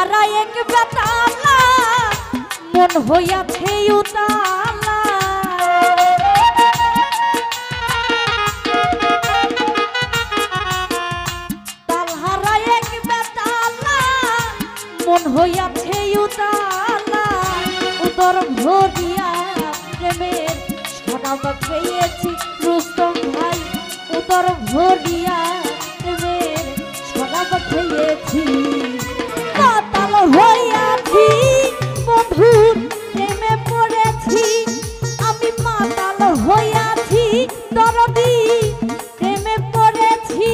হারা এক বেতালা মন হইয়াছে উতালা তাল হারা এক বেতালা মন হইয়াছে উতালা উদর ভরিয়া প্রেমের শরাব খেয়েছি রুস্তম ভাই উদর ভরিয়া প্রেমের শরাব খেয়েছি মাতাল হইয়াছি বন্ধুর প্রেমে পড়েছি আমি মাতাল হইয়াছি দরদি প্রেমে পড়েছি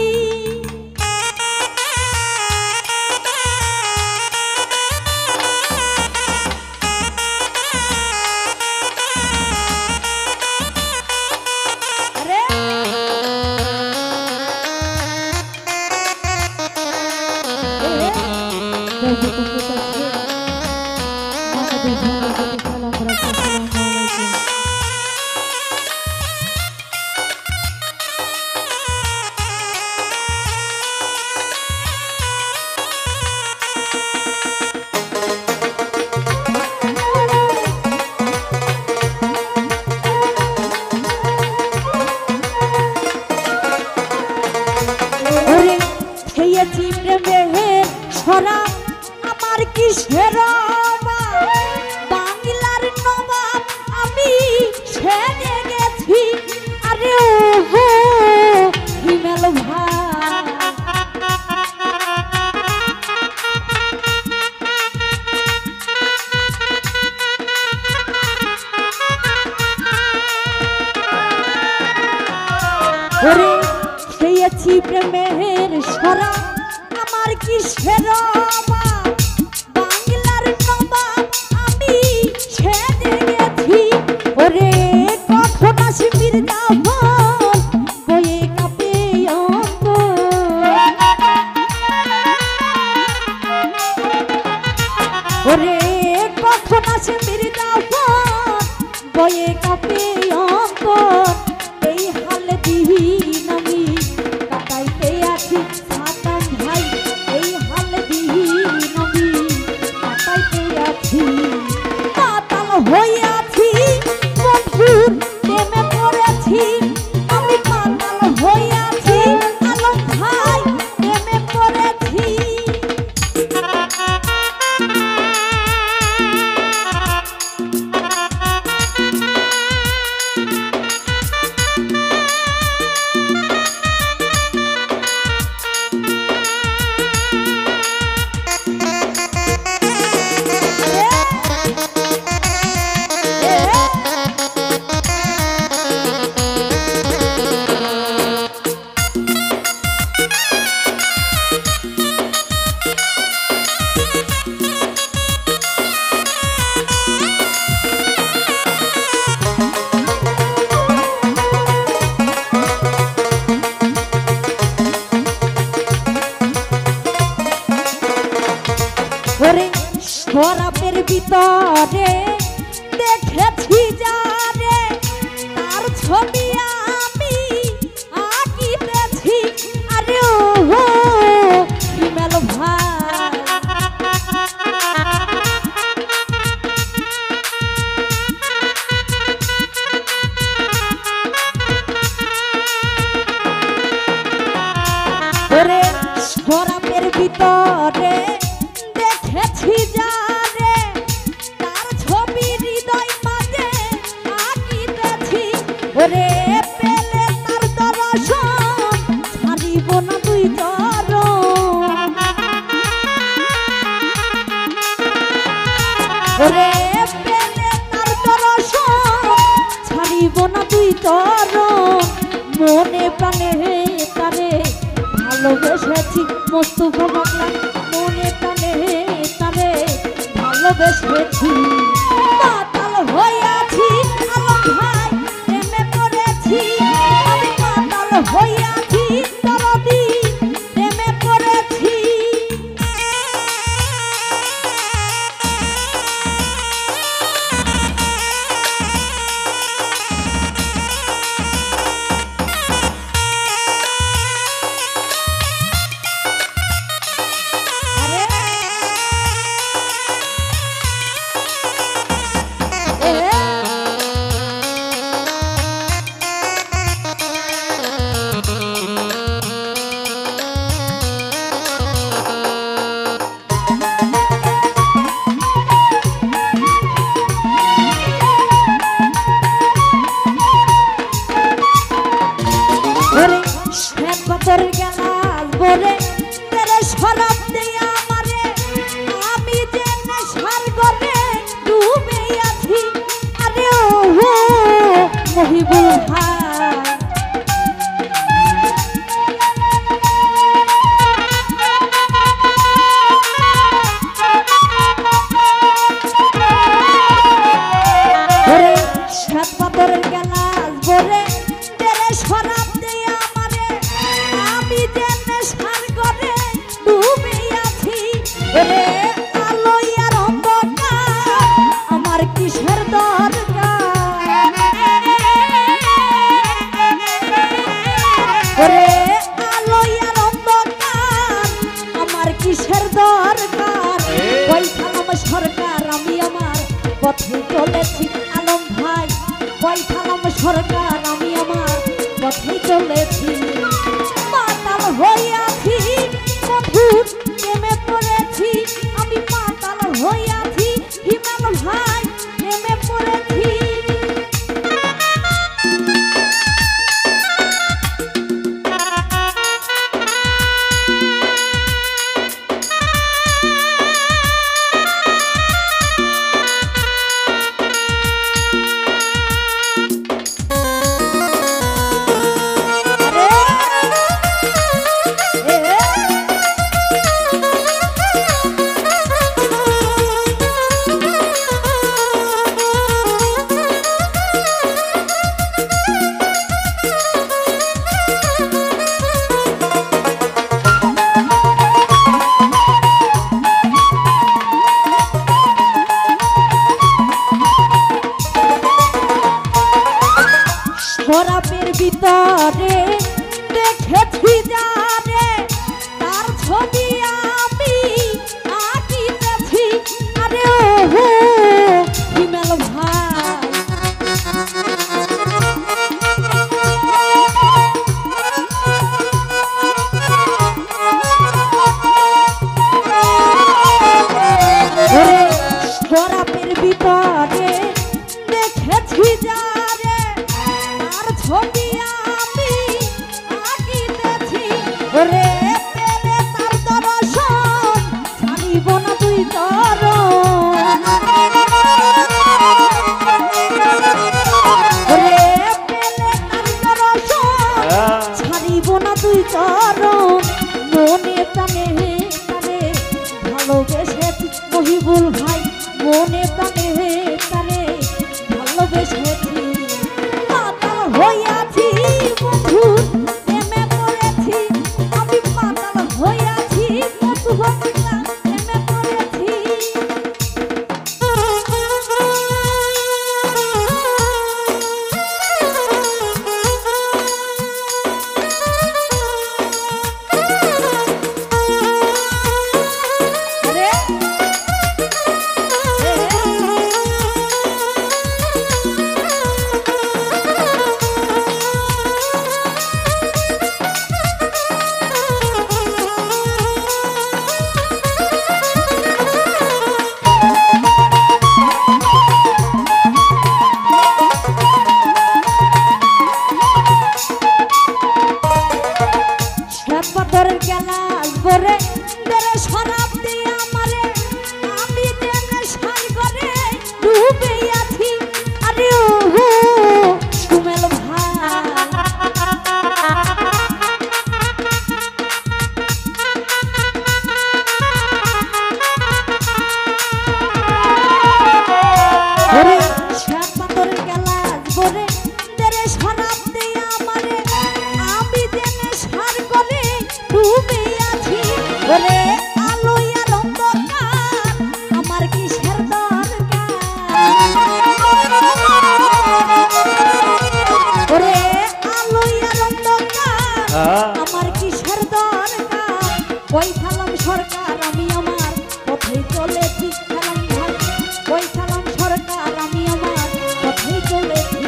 প্রেমের ছড়া আমার কিসের বাংলার নবাব আমি ছেড়ে গেছি আরে ওহো হিমেল ভাই ওরে খেয়েছি প্রেমের ছড়া আমার কিসের বাংলার নবাব আমি ছেড়ে গেছি ওরে কখন আসির দাফন বয়ে কাঁপে ওরে কখন আসির দাফন বয়ে কাঁপে অন্তর এই হাল দিন আমি কাটাইতে আছি সাতাম ভাই এই হাল দিন আমি কাটাইতে আছি মাতাল হইয়াছি বন্ধুর প্রেমে পড়েছি আমি মাতাল হইয়াছি আলম ভাই প্রেমে পড়েছি ওরে শরাবের ভিতরে দেখেছি যারে তার ছবি আমি আঁকিতেছি আরে ওহো হিমেল ভাই ওরে শরাবের ভিতরে দেখেছি যারে তার ছবি হৃদয় মাঝে আঁকিতেছি ওরে পেলে তার দর্শন ছাড়িব না তুই চরণ ওরে পেলে তার দর্শন ছাড়িব না তুই চরণ মনে প্রাণে তারে ভালোবেসেছি মোস্তফা পাগলা মনে প্রাণে তারে ভালোবেসেছি মাতাল হইয়াছি আলম ভাই প্রেমে পড়েছি আমি মাতাল হইয়াছি দরদি প্রেমে পড়েছি পাথর গেলাস ভরে তেরে শরাব দিয়া আমারে আমি যে নেশার গলে ডুবে আছি আরে ও মহিবুল ভাই পাথরের গেলাস ভরে তেরে শরাব দিয়া আমারে আমি যে নেশার গলে ডুবে আছি রে আলো আর অন্ধকার আমার কিসের দরকার রে আলো আর অন্ধকার আমার কিসের দরকার ওই খালাম সরকার আমি আমার পথে চলেছি আলম ভাই বৈঠালাম সরকার আমি আমার পথে চলেছি মাতাল হইয়াছি মধুর প্রেমে পড়েছি আমি মাতাল হইয়াছি হিমাল ভাই প্রেমে পড়েছি শরাবের ভিতরে দেখেছি যারে তার ছবি আমি আঁকিতেছি আরে ও হিমেল ভাই শরাবের ভিতরে দেখেছি যারে ছবি আমি আঁকিতেছি রে পেলে তার দর্শন ছাড়িব না তুই চরণ রে পেলে তার দর্শন ছাড়িব না তুই চরণ মনে প্রাণে তারে ভালোবেসেছি মহিবুল ভাই মনে প্রাণে তারে ভালোবেসেছি হইয়াছি বন্ধু প্রেমে পড়েছি আমি পাতাল হইয়াছি বন্ধু প্রেমে পড়েছি পাথরের গেলাস ভরে তেরে শরাব দিয়া আমারে আমি যে নেশার গলে ডুবে আছি আরে ও সুমেল ভাই পাথরের গেলাস ভরে তেরে শরাব দিয়া আমারে আমি যে নেশার গলে ডুবে আছি ওরে আলো আর অন্ধকার আমার কিসের দরকার ওরে আলো আর অন্ধকার আমার কিসের দরকার ওই খালাম সরকার আমি আমার পথে চলেছি খালাম ভাই ওই খালাম সরকার আমি আমার পথে চলেছি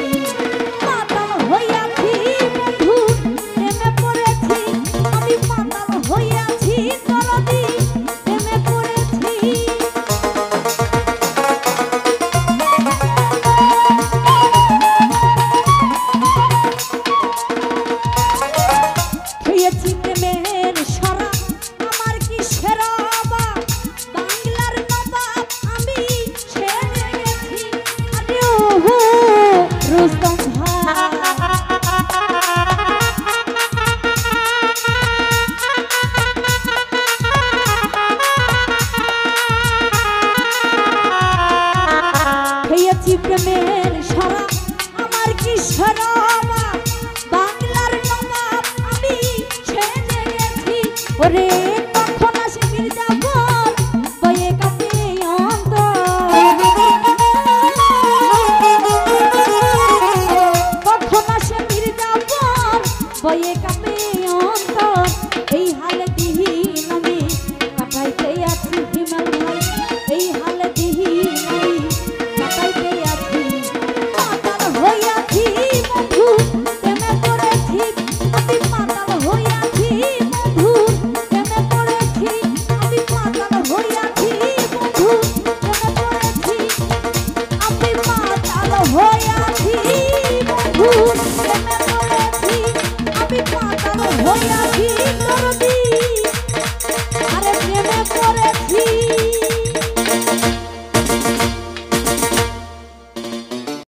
মাতাল হইয়াছি বন্ধু প্রেমে পড়েছি আমি মাতাল হইয়াছি দরদি প্রেমে পড়েছি হইয়াছি ওরে